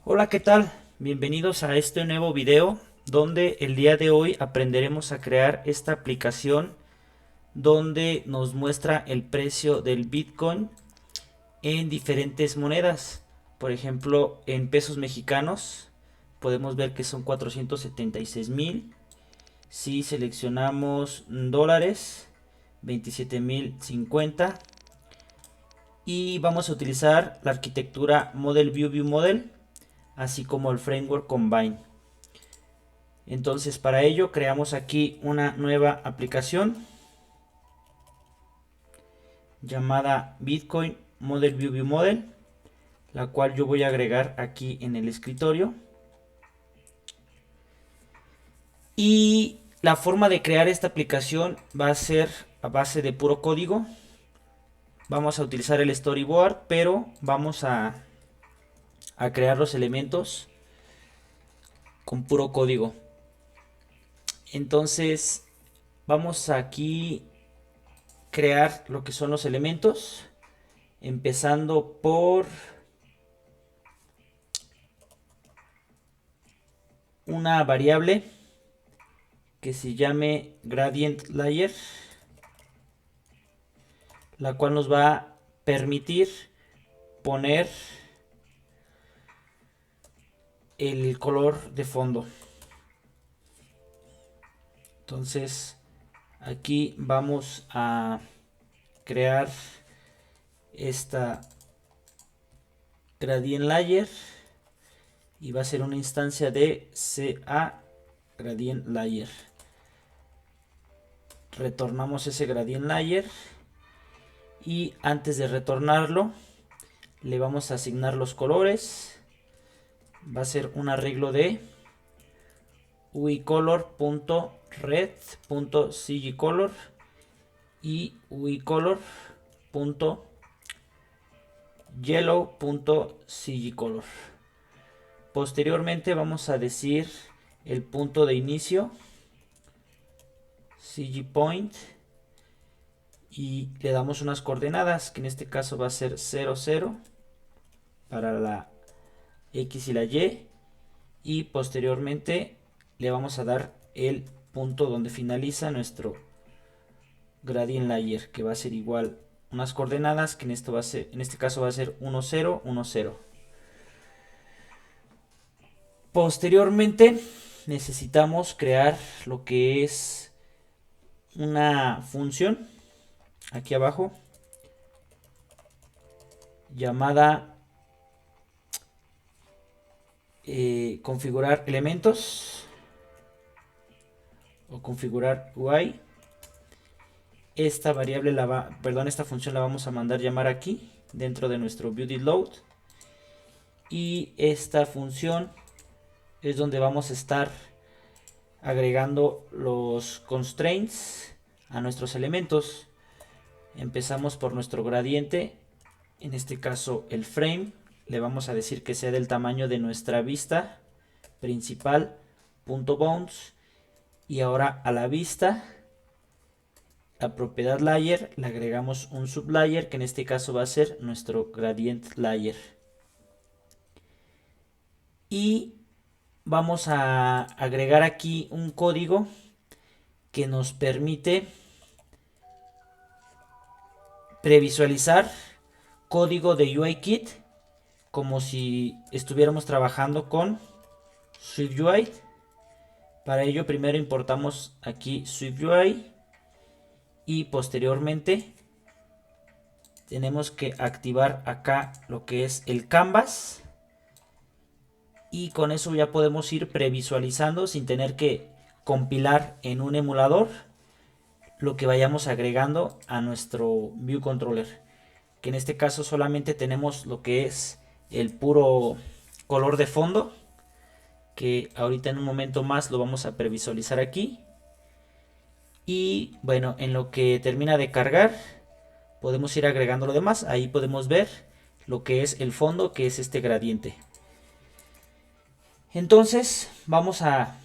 Hola, ¿qué tal? Bienvenidos a este nuevo video donde el día de hoy aprenderemos a crear esta aplicación donde nos muestra el precio del Bitcoin en diferentes monedas. Por ejemplo, en pesos mexicanos podemos ver que son 476,000. Si seleccionamos dólares, 27,050. Y vamos a utilizar la arquitectura Model View Model, así como el framework Combine. Entonces, para ello creamos aquí una nueva aplicación llamada Bitcoin Model View Model, la cual yo voy a agregar aquí en el escritorio. Y la forma de crear esta aplicación va a ser a base de puro código. Vamos a utilizar el storyboard, pero vamos a crear los elementos con puro código. Entonces, vamos aquí crear lo que son los elementos, empezando por una variable que se llame gradient layer, la cual nos va a permitir poner el color de fondo. Entonces aquí vamos a crear esta gradient layer y va a ser una instancia de CA gradient layer. Retornamos ese gradient layer y antes de retornarlo le vamos a asignar los colores. Va a ser un arreglo de uicolor.red.cgcolor y uicolor.yellow.cgcolor. Posteriormente vamos a decir el punto de inicio, cgPoint, y le damos unas coordenadas que en este caso va a ser 0, 0 para la X y la Y, y posteriormente le vamos a dar el punto donde finaliza nuestro gradient layer, que va a ser igual unas coordenadas que en este caso va a ser 1, 0, 1, 0. Posteriormente necesitamos crear lo que es una función aquí abajo llamada configurar elementos o configurar UI. Esta variable esta función la vamos a mandar llamar aquí dentro de nuestro BuddyLoad, y esta función es donde vamos a estar agregando los constraints a nuestros elementos. Empezamos por nuestro gradiente, en este caso el frame, le vamos a decir que sea del tamaño de nuestra vista principal, punto bounds, y ahora a la vista, la propiedad layer, le agregamos un sublayer que en este caso va a ser nuestro gradient layer. Y vamos a agregar aquí un código que nos permite previsualizar código de UIKit como si estuviéramos trabajando con SwiftUI. Para ello primero importamos aquí SwiftUI y posteriormente tenemos que activar acá lo que es el canvas, y con eso ya podemos ir previsualizando sin tener que compilar en un emulador lo que vayamos agregando a nuestro View Controller, que en este caso solamente tenemos lo que es el puro color de fondo, que ahorita en un momento más lo vamos a previsualizar aquí. Y bueno, en lo que termina de cargar podemos ir agregando lo demás. Ahí podemos ver lo que es el fondo, que es este gradiente. Entonces vamos a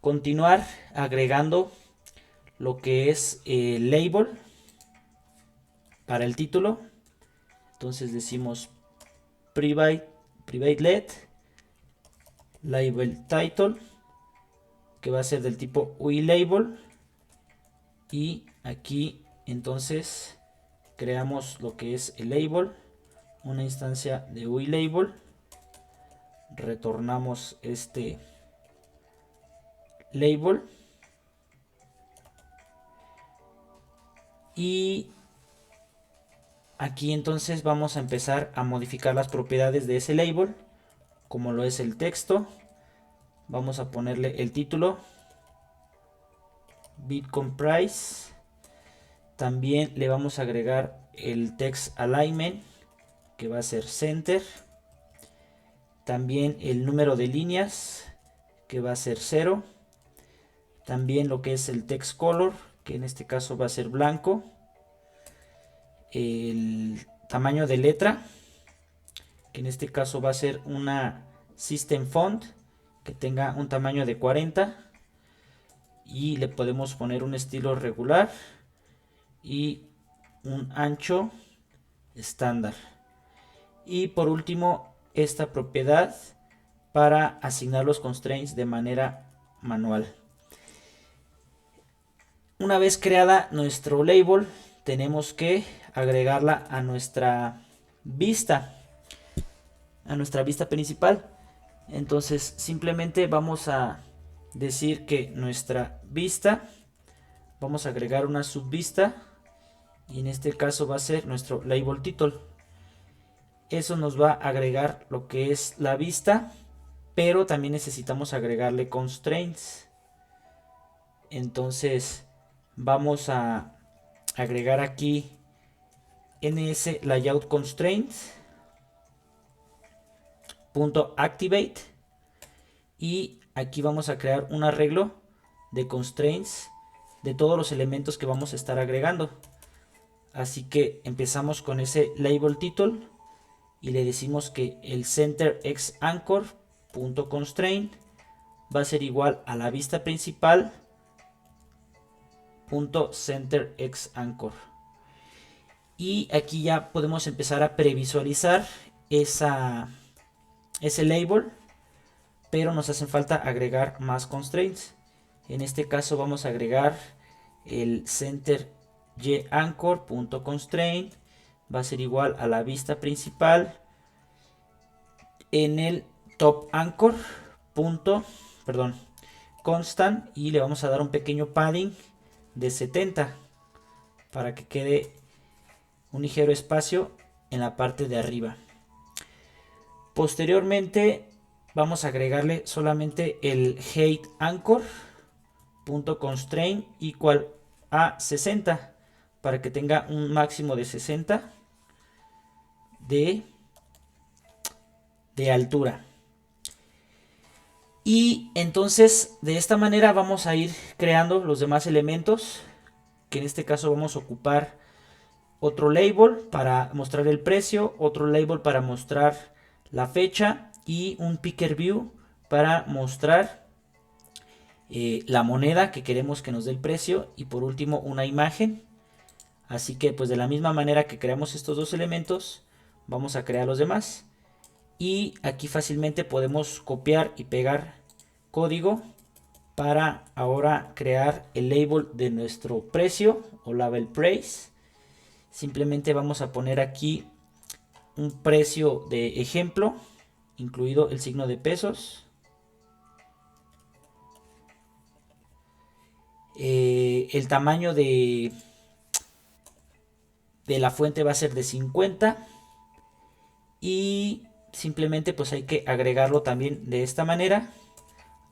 continuar agregando lo que es el label para el título. Entonces decimos private let label title, que va a ser del tipo UILabel, y aquí entonces creamos lo que es el label, una instancia de UILabel, retornamos este label y aquí entonces vamos a empezar a modificar las propiedades de ese label, como lo es el texto. Vamos a ponerle el título, Bitcoin Price. También le vamos a agregar el text alignment, que va a ser center. También el número de líneas, que va a ser 0. También lo que es el text color, que en este caso va a ser blanco. El tamaño de letra, que en este caso va a ser una system font, que tenga un tamaño de 40. Y le podemos poner un estilo regular y un ancho estándar. Y por último, esta propiedad para asignar los constraints de manera manual. Una vez creada nuestro label, tenemos que agregarla a nuestra vista principal. Entonces simplemente vamos a decir que nuestra vista, vamos a agregar una subvista, y en este caso va a ser nuestro label title. Eso nos va a agregar lo que es la vista, pero también necesitamos agregarle constraints. Entonces vamos a agregar aquí ns layout constraints .activate, y aquí vamos a crear un arreglo de constraints de todos los elementos que vamos a estar agregando. Así que empezamos con ese label title y le decimos que el center x anchor .constraint va a ser igual a la vista principal .center x anchor. Y aquí ya podemos empezar a previsualizar ese label, pero nos hacen falta agregar más constraints. En este caso vamos a agregar el center y anchor .constraint, va a ser igual a la vista principal en el top anchor constant, y le vamos a dar un pequeño padding de 70 para que quede un ligero espacio en la parte de arriba. Posteriormente vamos a agregarle solamente el height anchor .constraint igual a 60 para que tenga un máximo de 60 de altura. Y entonces de esta manera vamos a ir creando los demás elementos, que en este caso vamos a ocupar otro label para mostrar el precio, otro label para mostrar la fecha y un picker view para mostrar la moneda que queremos que nos dé el precio, y por último una imagen. Así que pues de la misma manera que creamos estos dos elementos, vamos a crear los demás. Y aquí fácilmente podemos copiar y pegar código para ahora crear el label de nuestro precio o label price. Simplemente vamos a poner aquí un precio de ejemplo, incluido el signo de pesos. El tamaño de la fuente va a ser de 50, y simplemente pues hay que agregarlo también de esta manera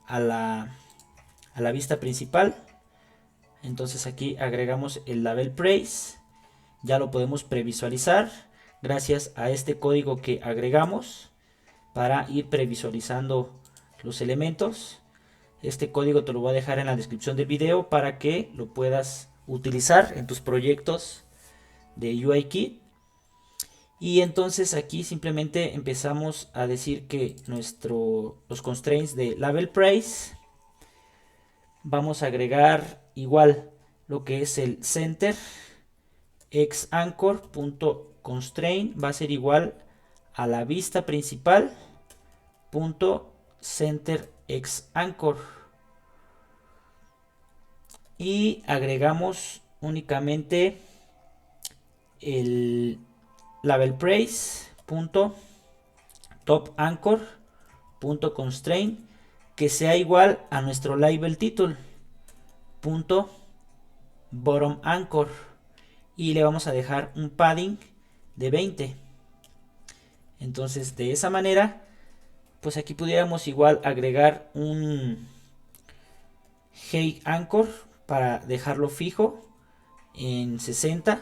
a la vista principal. Entonces aquí agregamos el label price, ya lo podemos previsualizar gracias a este código que agregamos para ir previsualizando los elementos. Este código te lo voy a dejar en la descripción del video para que lo puedas utilizar en tus proyectos de UIKit. Y entonces aquí simplemente empezamos a decir que los constraints de label price, vamos a agregar igual lo que es el center x anchor .constraint va a ser igual a la vista principal center x anchor. Y agregamos únicamente el label praise punto top anchor punto constraint, que sea igual a nuestro label title punto bottom anchor, y le vamos a dejar un padding de 20. Entonces de esa manera, pues aquí pudiéramos igual agregar un height anchor para dejarlo fijo en 60.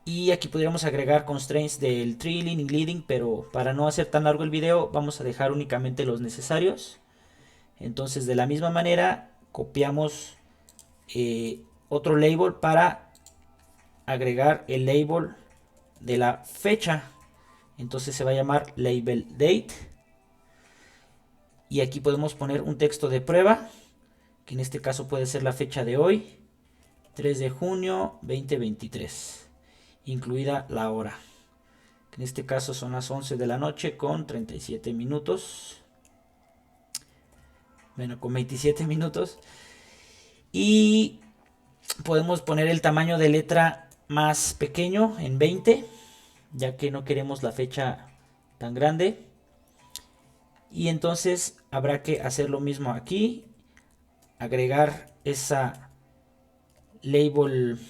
Y aquí podríamos agregar constraints del trailing y leading, pero para no hacer tan largo el video vamos a dejar únicamente los necesarios. Entonces de la misma manera copiamos otro label para agregar el label de la fecha. Entonces se va a llamar label date. Y aquí podemos poner un texto de prueba, que en este caso puede ser la fecha de hoy, 3 de junio 2023. Incluida la hora, que en este caso son las 11 de la noche con 37 minutos. Bueno, con 27 minutos. Y podemos poner el tamaño de letra más pequeño en 20, ya que no queremos la fecha tan grande. Y entonces habrá que hacer lo mismo aquí, agregar esa label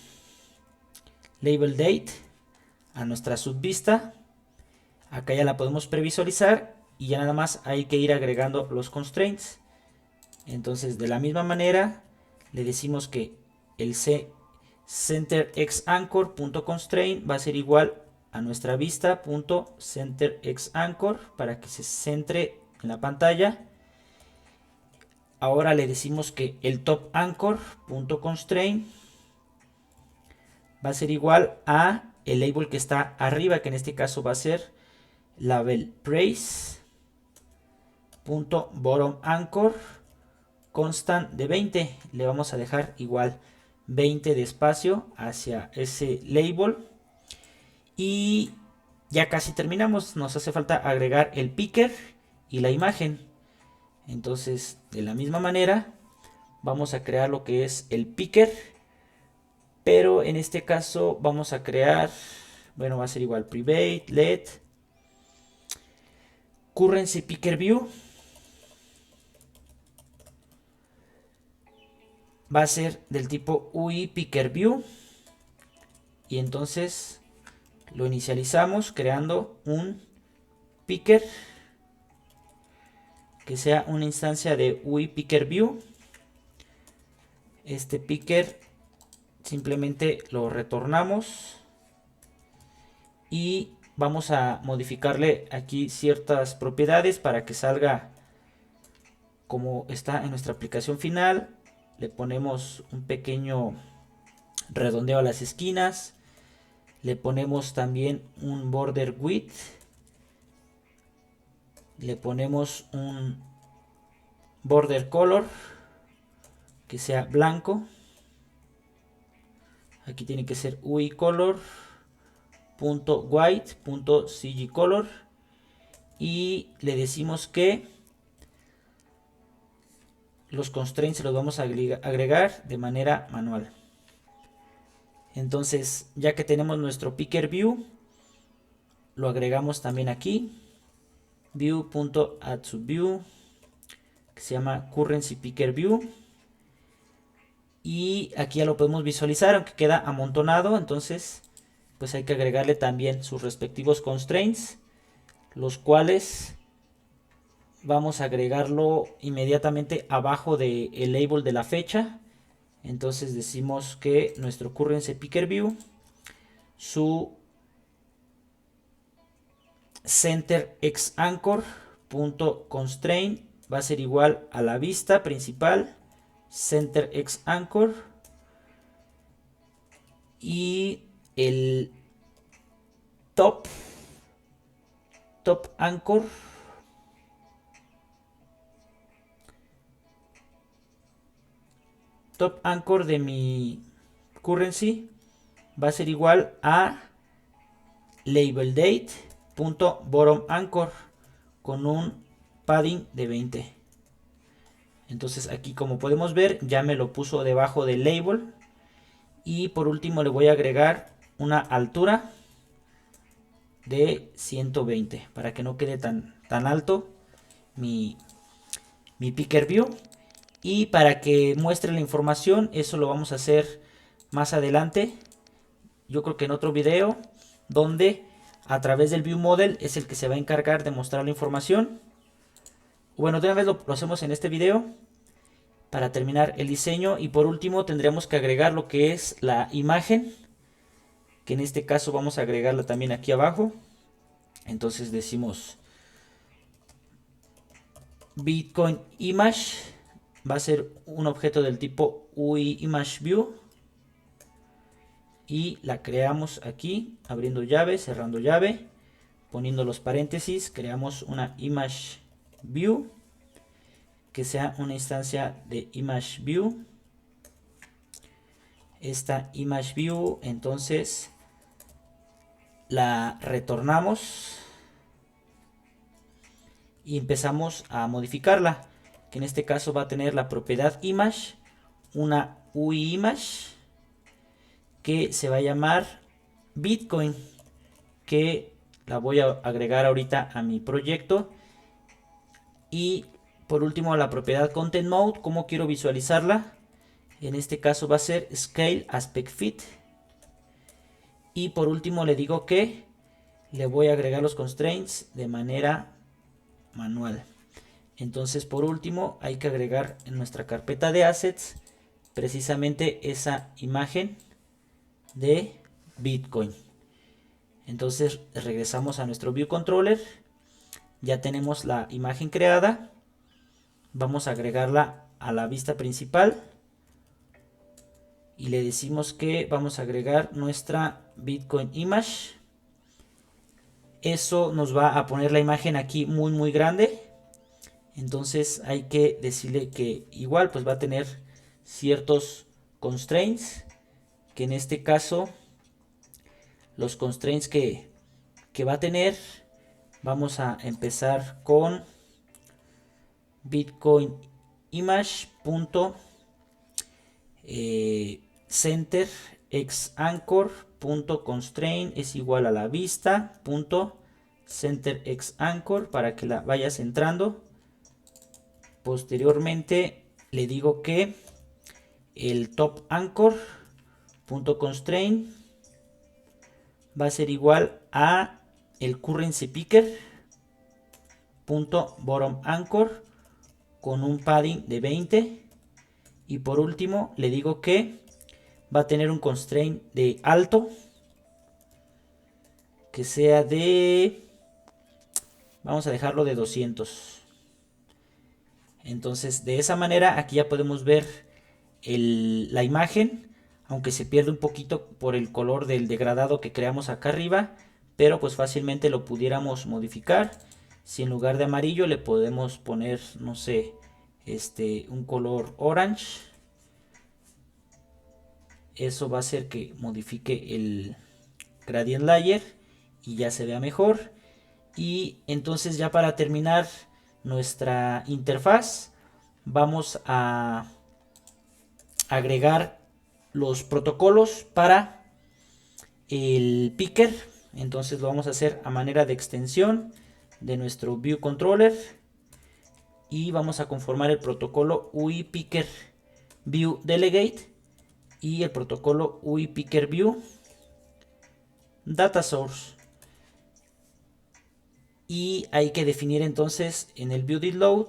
date a nuestra subvista. Acá ya la podemos previsualizar y ya nada más hay que ir agregando los constraints. Entonces de la misma manera le decimos que el center x anchor punto constraint va a ser igual a nuestra vista punto center x anchor para que se centre en la pantalla. Ahora le decimos que el top anchor punto constraint va a ser igual a el label que está arriba, que en este caso va a ser label praise punto bottom anchor constant de 20. Le vamos a dejar igual 20 de espacio hacia ese label. Y ya casi terminamos. Nos hace falta agregar el picker y la imagen. Entonces de la misma manera vamos a crear lo que es el picker, pero en este caso vamos a crear, bueno, va a ser igual private let currency picker view. Va a ser del tipo UI picker view, y entonces lo inicializamos creando un picker que sea una instancia de UI picker view. Este picker simplemente lo retornamos y vamos a modificarle aquí ciertas propiedades para que salga como está en nuestra aplicación final. Le ponemos un pequeño redondeo a las esquinas. Le ponemos también un border width. Le ponemos un border color que sea blanco. Aquí tiene que ser UI color .white.cgcolor, y le decimos que los constraints los vamos a agregar de manera manual. Entonces ya que tenemos nuestro picker view, lo agregamos también aquí, view.addSubView, que se llama currency picker view, y aquí ya lo podemos visualizar aunque queda amontonado. Entonces pues hay que agregarle también sus respectivos constraints, los cuales vamos a agregarlo inmediatamente abajo del label de la fecha. Entonces decimos que nuestro currency picker view, su center x anchor punto constraint va a ser igual a la vista principal center x anchor, y el top anchor de mi currency va a ser igual a label date punto bottom anchor con un padding de 20. Entonces aquí, como podemos ver, ya me lo puso debajo del label. Y por último le voy a agregar una altura de 120 para que no quede tan alto mi picker view. Y para que muestre la información, eso lo vamos a hacer más adelante. Yo creo que en otro video, donde a través del view model es el que se va a encargar de mostrar la información. Bueno, de una vez lo hacemos en este video para terminar el diseño. Y por último tendremos que agregar lo que es la imagen, que en este caso vamos a agregarla también aquí abajo. Entonces decimos Bitcoin image, va a ser un objeto del tipo UI image view, y la creamos aquí abriendo llave, cerrando llave, poniendo los paréntesis. Creamos una image view que sea una instancia de image view. Esta image view entonces la retornamos y empezamos a modificarla, que en este caso va a tener la propiedad image, una UI image que se va a llamar Bitcoin, que la voy a agregar ahorita a mi proyecto. Y por último la propiedad content mode, cómo quiero visualizarla. En este caso va a ser scale aspect fit. Y por último le digo que le voy a agregar los constraints de manera manual. Entonces por último hay que agregar en nuestra carpeta de assets precisamente esa imagen de Bitcoin. Entonces regresamos a nuestro view controller. Ya tenemos la imagen creada. Vamos a agregarla a la vista principal. Y le decimos que vamos a agregar nuestra Bitcoin image. Eso nos va a poner la imagen aquí muy grande. Entonces hay que decirle que igual pues va a tener ciertos constraints, que en este caso los constraints que va a tener, vamos a empezar con Bitcoin image center x anchor constraint es igual a la vista center x anchor, para que la vaya centrando. Posteriormente le digo que el top anchor constraint va a ser igual a el currency picker bottom anchor con un padding de 20. Y por último le digo que va a tener un constraint de alto que sea de, vamos a dejarlo de 200. Entonces de esa manera aquí ya podemos ver la imagen, aunque se pierde un poquito por el color del degradado que creamos acá arriba, pero pues fácilmente lo pudiéramos modificar. Si en lugar de amarillo le podemos poner, no sé, un color orange, eso va a hacer que modifique el gradient layer y ya se vea mejor. Y entonces ya para terminar nuestra interfaz vamos a agregar los protocolos para el picker. Entonces lo vamos a hacer a manera de extensión de nuestro view controller y vamos a conformar el protocolo UI picker view delegate y el protocolo UI picker view data source. Y hay que definir entonces en el view load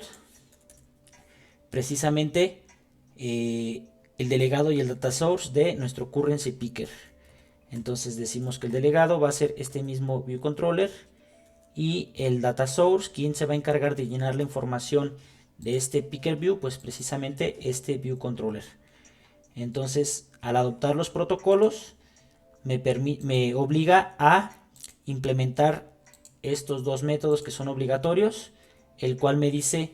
precisamente el delegado y el data source de nuestro currency picker. Entonces decimos que el delegado va a ser este mismo view controller y el data source, quien se va a encargar de llenar la información de este picker view, pues precisamente este view controller. Entonces al adoptar los protocolos me obliga a implementar estos dos métodos que son obligatorios, el cual me dice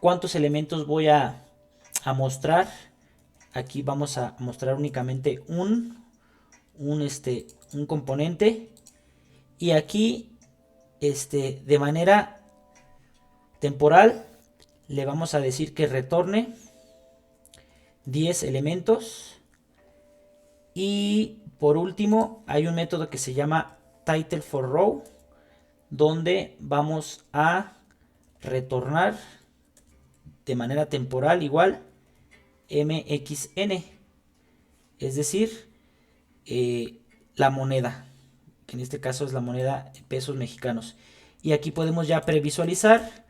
cuántos elementos voy a mostrar. Aquí vamos a mostrar únicamente un componente, y aquí de manera temporal le vamos a decir que retorne 10 elementos. Y por último hay un método que se llama title for row, donde vamos a retornar de manera temporal igual MXN, es decir, la moneda, que en este caso es la moneda de pesos mexicanos. Y aquí podemos ya previsualizar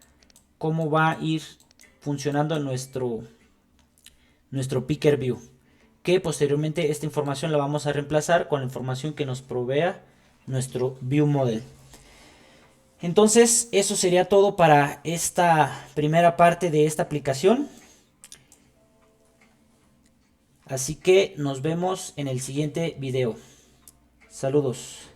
cómo va a ir funcionando nuestro picker view, que posteriormente esta información la vamos a reemplazar con la información que nos provea nuestro view model. Entonces eso sería todo para esta primera parte de esta aplicación. Así que nos vemos en el siguiente video. Saludos.